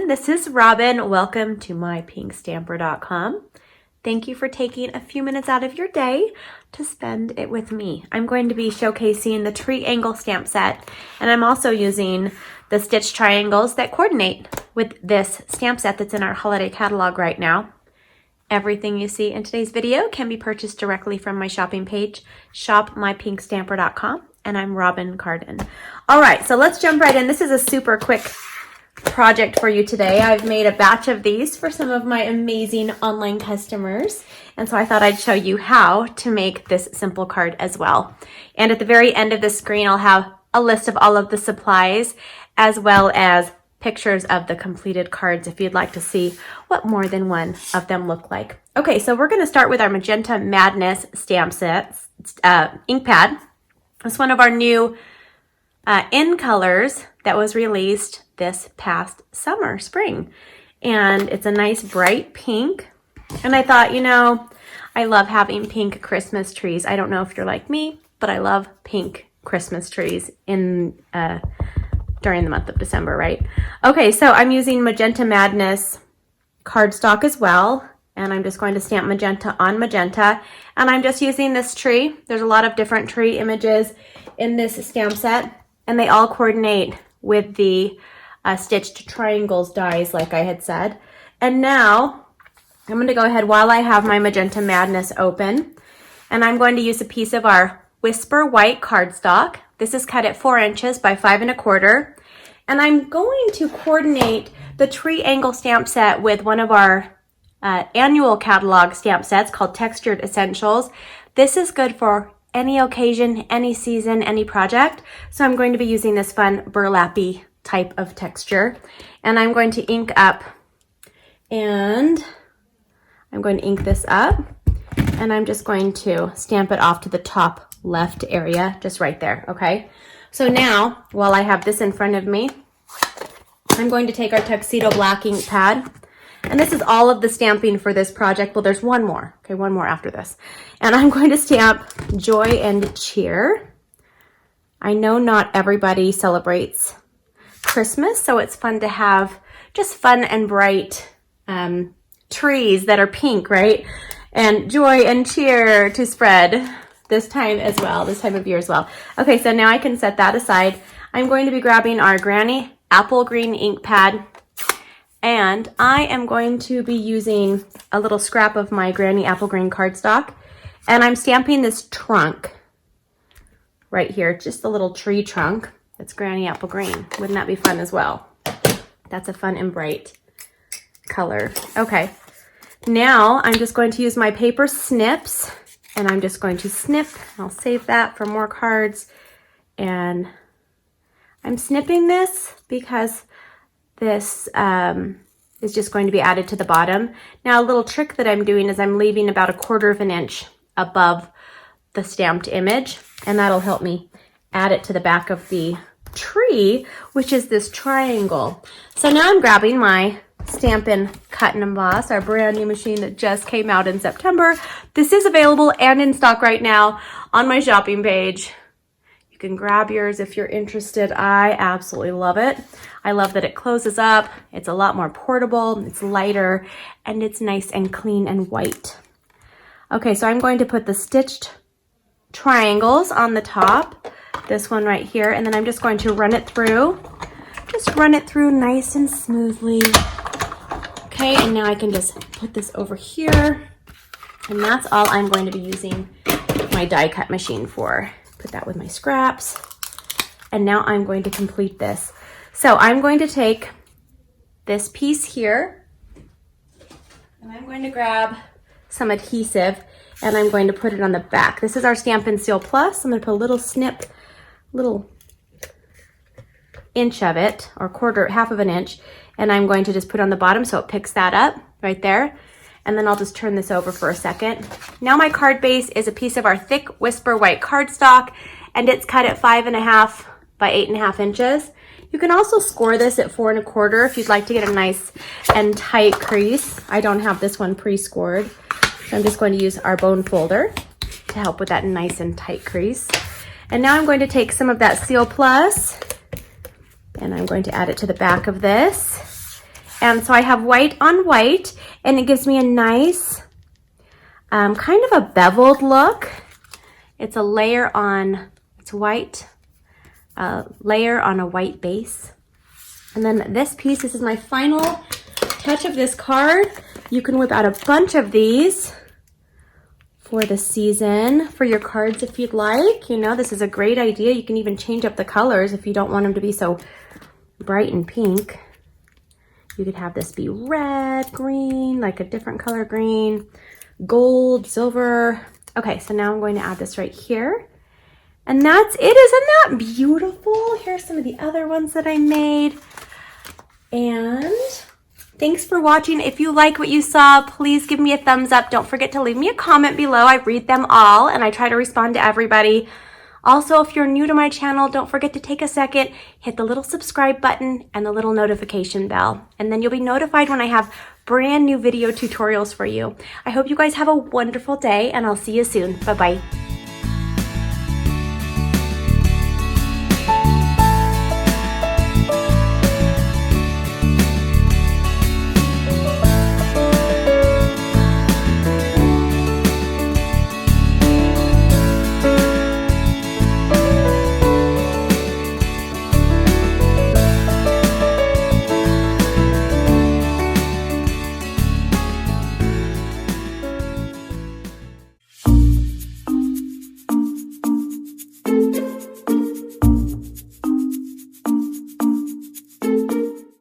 this is Robyn. Welcome to mypinkstamper.com. Thank you for taking a few minutes out of your day to spend it with me. I'm going to be showcasing the triangle stamp set, and I'm also using the stitch triangles that coordinate with this stamp set that's in our holiday catalog right now. Everything you see in today's video can be purchased directly from my shopping page, shopmypinkstamper.com, and I'm Robyn Cardon. All right, so let's jump right in. This is a super quick project for you today. I've made a batch of these for some of my amazing online customers, and so I thought I'd show you how to make this simple card as well. And at the very end of the screen, I'll have a list of all of the supplies as well as pictures of the completed cards if you'd like to see what more than one of them look like. Okay, so we're going to start with our Magenta Madness stamp sets, ink pad. It's one of our new in colors that was released this past spring. And it's a nice bright pink. And I thought, you know, I love having pink Christmas trees. I don't know if you're like me, but I love pink Christmas trees in during the month of December, right? Okay, so I'm using Magenta Madness cardstock as well. And I'm just going to stamp magenta on magenta. And I'm just using this tree. There's a lot of different tree images in this stamp set, and they all coordinate with the stitched triangles dies, like I had said. And now I'm going to go ahead while I have my Magenta Madness open, and I'm going to use a piece of our Whisper White cardstock. This is cut at 4 inches by 5 1/4, and I'm going to coordinate the triangle stamp set with one of our annual catalog stamp sets called Textured Essentials. This is good for any occasion, any season, any project. So I'm going to be using this fun burlappy type of texture. And I'm going to ink up, and I'm going to ink this up, and I'm just going to stamp it off to the top left area, just right there, okay? So now, while I have this in front of me, I'm going to take our Tuxedo Black ink pad. And this is all of the stamping for this project. Well, there's one more. Okay, one more after this. And I'm going to stamp Joy and Cheer. I know not everybody celebrates Christmas, so it's fun to have just fun and bright trees that are pink, right? And joy and cheer to spread this time as well, this time of year as well. Okay, so now I can set that aside. I'm going to be grabbing our Granny Apple Green ink pad, and I am going to be using a little scrap of my Granny Apple Green cardstock, and I'm stamping this trunk right here, just a little tree trunk. It's Granny Apple Green. Wouldn't that be fun as well? That's a fun and bright color. Okay, now I'm just going to use my paper snips, and I'm just going to snip. I'll save that for more cards. And I'm snipping this because this is just going to be added to the bottom. Now, a little trick that I'm doing is I'm leaving about 1/4 of an inch above the stamped image, and that'll help me add it to the back of the tree, which is this triangle. So now I'm grabbing my Stampin' Cut and Emboss, our brand new machine that just came out in September. This is available and in stock right now on my shopping page. You can grab yours if you're interested. I absolutely love it. I love that it closes up. It's a lot more portable, it's lighter, and it's nice and clean and white. Okay, so I'm going to put the stitched triangles on the top, this one right here, and then I'm just going to run it through. Just run it through nice and smoothly. Okay, and now I can just put this over here, and that's all I'm going to be using my die cut machine for. Put that with my scraps, and now I'm going to complete this. So I'm going to take this piece here, and I'm going to grab some adhesive, and I'm going to put it on the back. This is our Stampin' Seal Plus. I'm going to put a little snip, little inch of it, or half of an inch, and I'm going to just put on the bottom so it picks that up right there. And then I'll just turn this over for a second. Now my card base is a piece of our thick Whisper White cardstock, and it's cut at 5 1/2 by 8 1/2 inches. You can also score this at 4 1/4 if you'd like to get a nice and tight crease. I don't have this one pre-scored, so I'm just going to use our bone folder to help with that nice and tight crease. And now I'm going to take some of that Seal Plus, and I'm going to add it to the back of this. And so I have white on white, and it gives me a nice kind of a beveled look. It's a layer on, it's white, layer on a white base. And then this piece, this is my final touch of this card. You can whip out a bunch of these for the season, for your cards if you'd like. You know, this is a great idea. You can even change up the colors if you don't want them to be so bright and pink. You could have this be red, green, like a different color green, gold, silver. Okay, so now I'm going to add this right here. And that's it. Isn't that beautiful? Here's some of the other ones that I made. And thanks for watching. If you like what you saw, please give me a thumbs up. Don't forget to leave me a comment below. I read them all and I try to respond to everybody. Also, if you're new to my channel, don't forget to take a second, hit the little subscribe button and the little notification bell. And then you'll be notified when I have brand new video tutorials for you. I hope you guys have a wonderful day and I'll see you soon. Bye-bye.